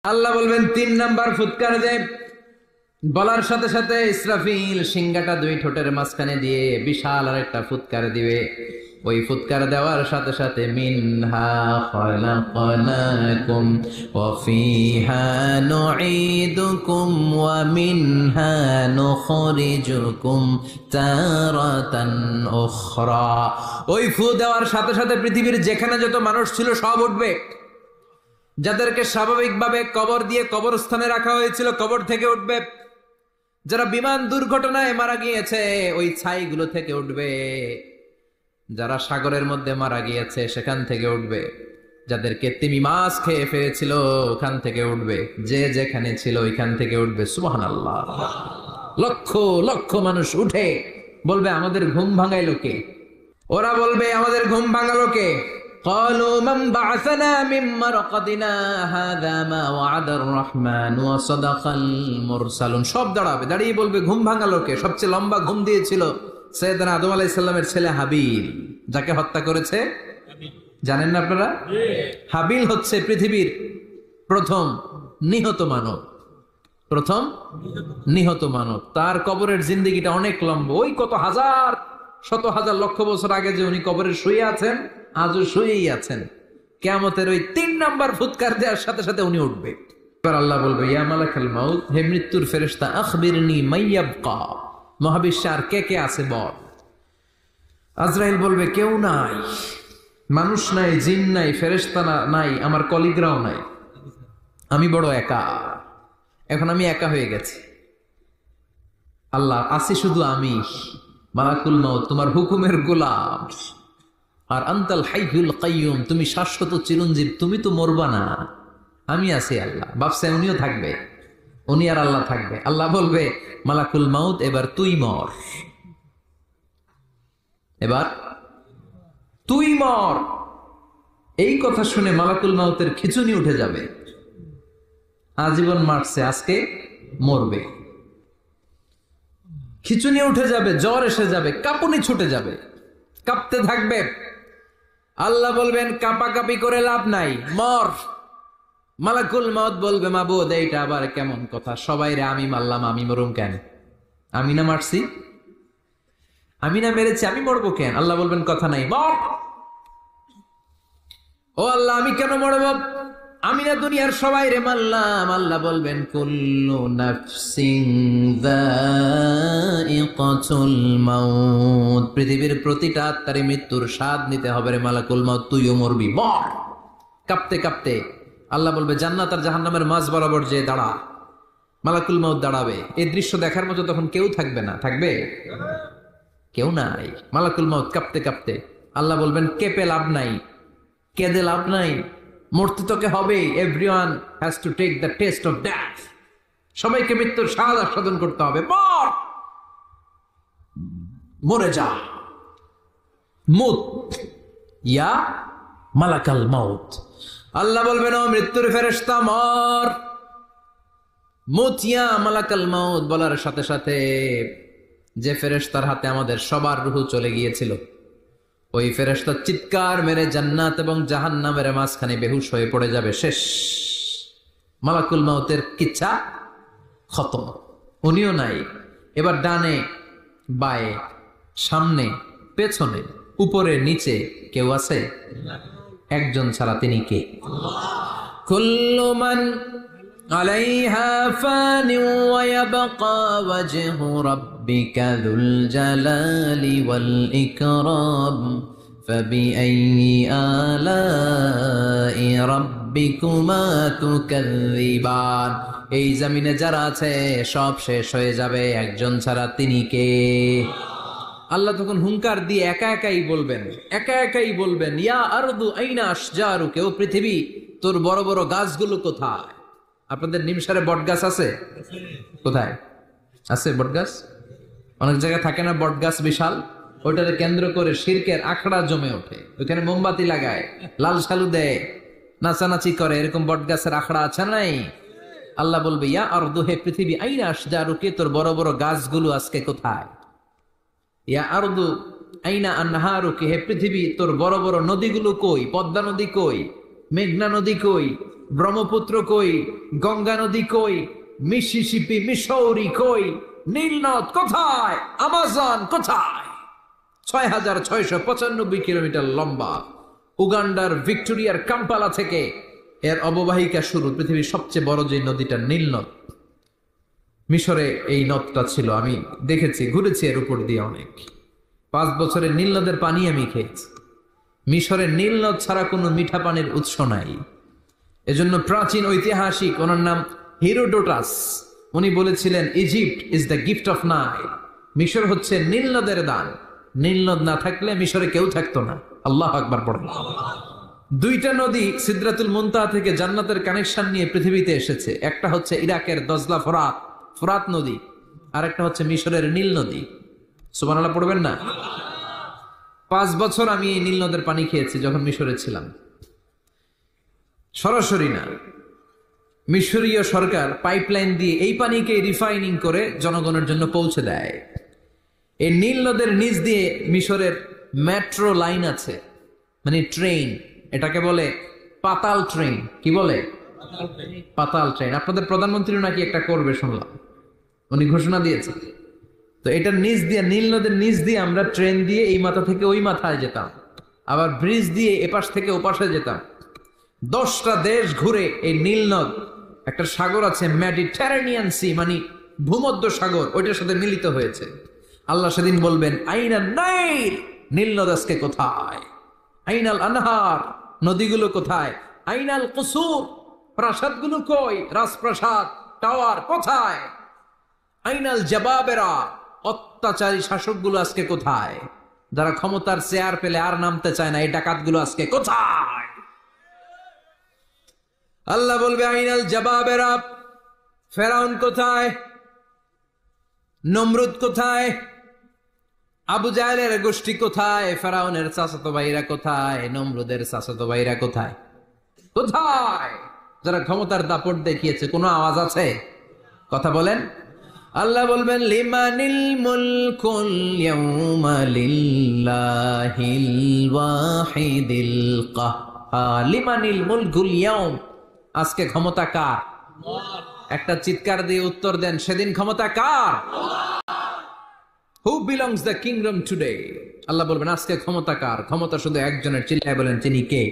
আল্লাহ বলবেন ৩ নাম্বার ফুৎকার দে। বলার সাথে সাথে ইসরাফিল সিংহাটা দুই ঠোঁটের মাঝখানে দিয়ে বিশাল আর একটা ফুৎকার দিবে। ওই ফুৎকার দেওয়ার সাথে সাথে মিনহা খলাকনাকুম ওয়া ফিহা নুঈদুকুম ওয়া মিনহা নুখরিজুকুম তারাতান উখরা। ওই ফু দেওয়ার সাথে সাথে পৃথিবীর যেখানে যত মানুষ ছিল সব উঠবে। যাদেরকে স্বাভাবিকভাবে কবর দিয়ে কবরস্থানে রাখা হয়েছিল কবর থেকে উঠবে। যারা বিমান দুর্ঘটনায় মারা গিয়েছে ওই ছাইগুলো থেকে উঠবে। যারা সাগরের মধ্যে মারা গিয়েছে সেখান থেকে উঠবে। যাদেরকে তিমি মাছ খেয়ে ফেলেছিল ওখান থেকে উঠবে। যে যেখানে ছিল ওইখান থেকে উঠবে। সুবহানাল্লাহ। লক্ষ লক্ষ মানুষ উঠে বলবে আমাদের ঘুম ভাঙাইলো কে? ওরা বলবে আমাদের ঘুম ভাঙালো কে? قالوا من بعثنا من مرقدنا هذا ما وعد الرحمن وصدق المرسلون। সব দাঁড়িয়ে বলবে ঘুম ভাঙালো কে? সবচেয়ে লম্বা ঘুম দিয়েছিল সৈয়দনা আদম আলাইহিস সালামের ছেলে হাবিল, যাকে হত্যা করেছে জানেন না আপনারা? হাবিল হচ্ছে পৃথিবীর প্রথম নিহত মানব। প্রথম নিহত মানব। তার কবরের জিন্দেগিটা অনেক লম্বা। ওই কত হাজার শত হাজার লক্ষ বছর আগে যে উনি কবরে শুয়ে আছেন আজও শুয়েই আছেন। কিয়ামতের ওই ৩ নাম্বার ফুৎকার দেওয়ার সাথে সাথে উনি উঠবে। এবার আল্লাহ বলবে ইয়া মালাকাল মাউত, হে মৃত্যুর ফেরেশতা, আখবিরনি মাইয়াবকা, মহাবিশ্বে আর কে কে আছে বল। আজরাইল বলবে কেউ নাই, মানুষ নাই, জিন নাই, ফেরেশতা নাই, আমার কলিগরাও নাই, আমি বড় একা। এখন আমি একা হয়ে গেছি। আল্লাহ আছি শুধু আমি। মালাকুল মাউত তোমার হুকুমের গোলাম। আর আনতাল হাইয়ুল কাইয়ুম, তুমি শাশ্বত চিরঞ্জীব, তুমি তো মরবা না, আমি আছি। আল্লাহ ভাবছে উনিও থাকবে, উনি আর আল্লাহ থাকবে। আল্লাহ বলবে মালাকুল মাউত এবার তুই মর, এবার তুই মর। এই কথা শুনে মালাকুল মাউতের খিচুনি উঠে যাবে। আজীবন মারছে, আজকে মরবে। খিচুনি উঠে যাবে, জ্বর এসে যাবে, কাঁপুনি ছুটে যাবে, কাঁপতে থাকবে। আল্লাহ বলবেন কাঁপাকাঁপি করে লাভ নাই, মর। মালাকুল মাউত বলবে মাবুদ এইটা আবার কেমন কথা? সবাই রে আমি মারলাম, আমি মরুম কেন? আমি না মারছি, আমি না মেরেছি, আমি মরবো কেন? আল্লাহ বলবেন কথা নাই, মর। ও আল্লাহ আমি কেন মরব? আমি না দুনিয়ার সবাই রে মারলাম। আল্লাহ বলবেন কুল্লু নাফসিন যায়িকাতুল মাউত, পৃথিবীর প্রতিটা আত্মারে মৃত্যুর স্বাদ নিতে হবে রে মালাকুল মাউত, তুইও মরবি, মর। কাঁপতে কাঁপতে আল্লাহ বলবে জান্নাত আর জাহান্নামের মাঝ বরাবর যে দাঁড়া। মালাকুল মাউত দাঁড়াবে। এই দৃশ্য দেখার মতো তখন কেউ থাকবে না। থাকবে? কেউ নাই। মালাকুল মাউত কাঁপতে কাঁপতে আল্লাহ বলবেন কেঁপে লাভ নাই, কেঁদে লাভ নাই, মরতে তোকে হবে। Everyone has to take the test of death. সবাইকে মৃত্যুর স্বাদ আস্বাদন করতে হবে। মর, মরে যা। মুত ইয়া মালাকাল মাউত। আল্লাহ বলবেন ও মৃত্যুর ফেরেশতা মর। মুত ইয়া মালাকাল মাউত বলার সাথে সাথে যে ফেরেশতার হাতে আমাদের সবার রূহ চলে গিয়েছিল ওই ফেরেশতা চিৎকার মেরে জান্নাত এবং জাহান্নামের মাঝখানে বেহুশ হয়ে পড়ে যাবে। শেষ। মালাকুল মাউতের কিচ্ছা খতম, উনিও নাই। এবার ডানে বায়ে সামনে পেছনে উপরে নিচে কেউ আছে? একজন ছাড়া, তিনি কে? কুল্লু মান আলাইহা ফানি ওয়া ইয়াবকা ওয়াজহু রাব্বিকা যুল জালালি ওয়াল ইকরাম ফাবিআইয়ি আলাই রাব্বিকুমা তুকাযযিবান। এই জমিনে যারা আছে সব শেষ হয়ে যাবে, একজন ছাড়া, তিনি কে? আল্লাহ তখন হুঙ্কার দিয়ে একা একাই বলবেন ইয়া আরদু আইনা আশজারুকা, ও পৃথিবী তোর বড় বড় গাছগুলো কোথায়? আপনাদের নিমসারে বট গাছ আছে? কোথায় আছে বট গাছ? অনেক জায়গায় থাকে না বট গাছ বিশাল? ওইটাকে কেন্দ্র করে শিরকের আখড়া জমে ওঠে, ওইখানে মোমবাতি লাগায়, লাল সালু দেয়, নাচানাচি করে, এরকম বট গাছের আখড়া আছে নাই? আল্লাহ বলবে ইয়া আরদু, হে পৃথিবী, আইনা আশজারুকা, তোর বড় বড় গাছগুলো আজকে কোথায়? ইয়া আরদু আইনা আনহারুকা, হে পৃথিবী তোর বড় বড় নদীগুলো কই? পদ্মা নদী কই? মেঘনা নদী কই, ব্রহ্মপুত্র কই, গঙ্গা নদী কই, মিসিসিপি মিসৌরি কই, নীল নদ কোথায়, আমাজন কোথায়? 6,695 কিলোমিটার লম্বা। উগান্ডার ভিক্টোরিয়ার কাম্পালা থেকে এর অববাহিকা শুরু। পৃথিবীর সবচেয়ে বড় যে নদীটা নীল নদ, মিশরে এই নদটা ছিল। আমি দেখেছি, ঘুরেছি এর উপর দিয়ে অনেক। 5 বছরের নীল নদের পানি আমি খেয়েছি। মিশরের নীল নদ ছাড়া কোনো মিঠা পানির উৎস নাই। এজন্য প্রাচীন ঐতিহাসিক, ওনার নাম হিরোডোটাস, উনি বলেছিলেন Egypt is the gift of Nile. মিশর হচ্ছে নীল নদের দান। নীল নদ না থাকলে মিশরে কেউ থাকতো না। আল্লাহ আকবার পড়েন। 2টা নদী সিদরাতুল মুনতাহা থেকে জান্নাতের কানেকশন নিয়ে পৃথিবীতে এসেছে। একটা হচ্ছে ইরাকের দজলা ফোরাত নদী, আর একটা হচ্ছে মিশরের নীল নদী। সুবহানাল্লাহ পড়বেন না? 5 বছর আমি এই নীল নদের পানি খেয়েছি যখন মিশরে ছিলাম। সরাসরি না, মিশরীয় সরকার পাইপলাইন দিয়ে এই পানিকে রিফাইনিং করে জনগণের জন্য পৌঁছে দেয়। এই নীল নদের নিচ দিয়ে মিশরের মেট্রো লাইন আছে, মানে ট্রেন। এটাকে বলে পাতাল ট্রেন। কি বলে? পাতাল ট্রেন। আপনাদের প্রধানমন্ত্রী নাকি একটা করবে শুনলাম, উনি ঘোষণা দিয়েছে। তো এটার নিচ দিয়ে, নীল নদের নিচ দিয়ে আমরা ট্রেন দিয়ে এই মাথা থেকে ওই মাথায় যেতাম, আবার ব্রিজ দিয়ে এপাশ থেকে ওপাশে যেতাম। 10টা দেশ ঘুরে এই নীল নদ, একটা সাগর আছে মেডিটেরেনিয়ান সি, মানে ভূমধ্য সাগর, ওইটার সাথে মিলিত হয়েছে। আল্লাহ সেদিন বলবেন আইনাল নাইল, নীল নদ আজকে কোথায়? আইনাল আনহার, নদীগুলো কোথায়? আইনাল কুসুর, প্রাসাদগুলো কই? রাজপ্রাসাদ, টাওয়ার কোথায়? আইনাল জাবাবেরা, অত্যাচারী শাসকগুলো আজকে কোথায়? যারা ক্ষমতার চেয়ার পেলে আর নামতে চায় না, এই ডাকাতগুলো আজকে কোথায়? আল্লাহ বলবে আইনাল জাবাবেরা, ফেরাউন কোথায়? নমরুদ কোথায়? আবু জাহেলের গোষ্ঠী কোথায়? ফেরাউনের চাচাতো ভাইরা কোথায়? নমরুদের চাচাতো ভাইরা কোথায়? কোথায়? যারা ক্ষমতার দাপট দেখিয়েছে, কোনো আওয়াজ আছে? কথা বলেন। আল্লাহ বলবেন লিমানিল মুলকুল ইয়াউমা লিল্লাহিল ওয়াহিদিল কাহ্হার। লিমানিল মুলকুল ইয়াউম, আজকে ক্ষমতা কার? একটা চিৎকার দিয়ে উত্তর দেন, সেদিন ক্ষমতা কার? Who belongs the kingdom today? আল্লাহ বলবেন আজকে ক্ষমতা কার? ক্ষমতা শুধু একজনের। চিল্লায় বলেন, তিনি কে?